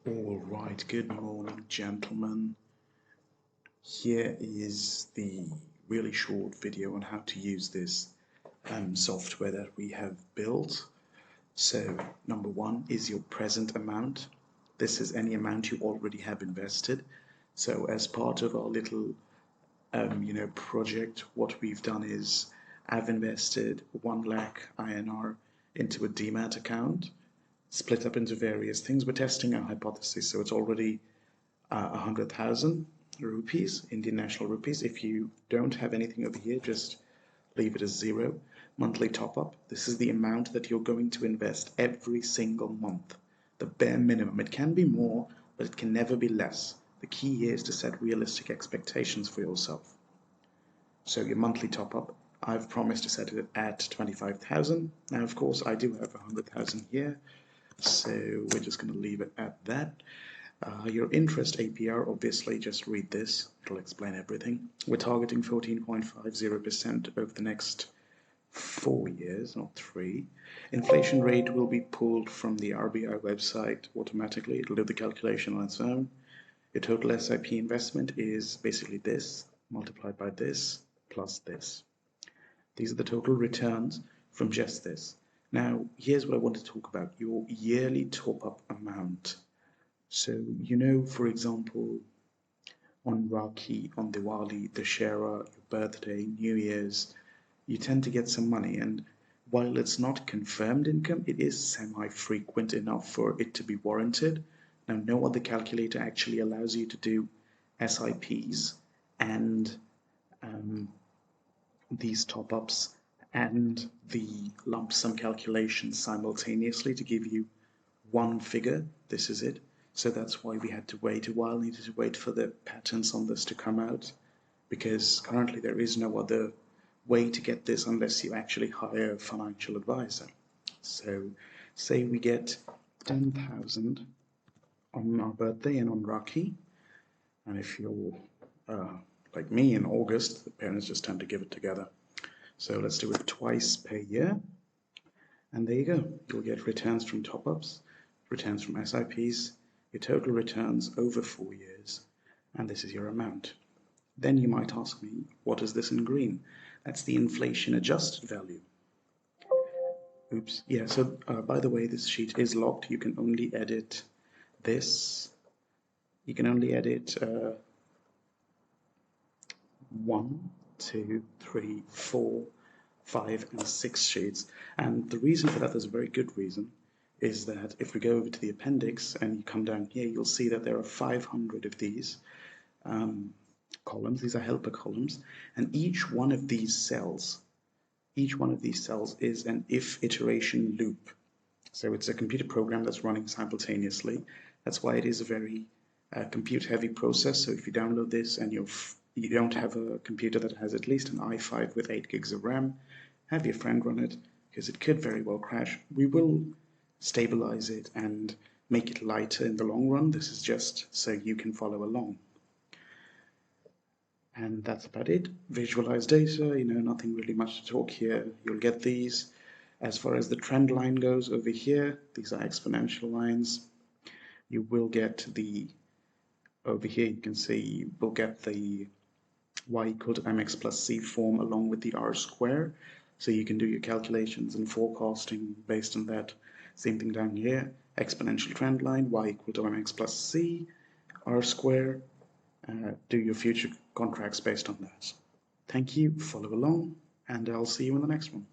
All right, good morning, gentlemen. Here is the really short video on how to use this software that we have built. So, number one is your present amount. This is any amount you already have invested. So, as part of our little project, what we've done is I've invested 1 lakh INR into a demat account, split up into various things. We're testing our hypothesis, so it's already 100,000 rupees, Indian national rupees. If you don't have anything over here, just leave it as 0. Monthly top up. This is the amount that you're going to invest every single month. The bare minimum. It can be more, but it can never be less. The key here is to set realistic expectations for yourself. So your monthly top up, I've promised to set it at 25,000. Now, of course, I do have 100,000 here, so we're just going to leave it at that. Your interest APR, obviously, just read this. It'll explain everything. We're targeting 14.50% over the next 4 years, not 3. Inflation rate will be pulled from the RBI website automatically. It'll do the calculation on its own. Your total SIP investment is basically this, multiplied by this, plus this. These are the total returns from just this. Now, here's what I want to talk about, your yearly top-up amount. So, for example, on Rakhi, on Diwali, Dussehra, your birthday, New Year's, you tend to get some money, and while it's not confirmed income, it is semi-frequent enough for it to be warranted. Now, no other calculator actually allows you to do SIPs and these top-ups and the lump sum calculations simultaneously to give you one figure. This is it. So that's why we had to wait a while, needed to wait for the patents on this to come out, because currently there is no other way to get this unless you actually hire a financial advisor. So say we get 10,000 on our birthday and on Rakhi, and if you're like me in August, the parents just tend to give it together. So let's do it twice per year, and there you go. You'll get returns from top-ups, returns from SIPs, your total returns over 4 years, and this is your amount. Then you might ask me, what is this in green? That's the inflation adjusted value. Oops, yeah, so by the way, this sheet is locked. You can only edit this. You can only edit 1, 2, 3, 4, 5, and 6 sheets. And the reason for that, there's a very good reason, is that if we go over to the appendix and you come down here, you'll see that there are 500 of these columns. These are helper columns, and each one of these cells is an if iteration loop. So it's a computer program that's running simultaneously. That's why it is a very compute heavy process. So if you download this and you don't have a computer that has at least an i5 with 8 gigs of RAM, have your friend run it, because it could very well crash. We will stabilize it and make it lighter in the long run. This is just so you can follow along. And that's about it. Visualize data, nothing really much to talk here. You'll get these. As far as the trend line goes over here, these are exponential lines. You will get over here you can see we'll get the y equal to mx plus c form along with the r square. So you can do your calculations and forecasting based on that. Same thing down here, exponential trend line, y equal to mx plus c, r square. Do your future contracts based on that. Thank you, follow along, and I'll see you in the next one.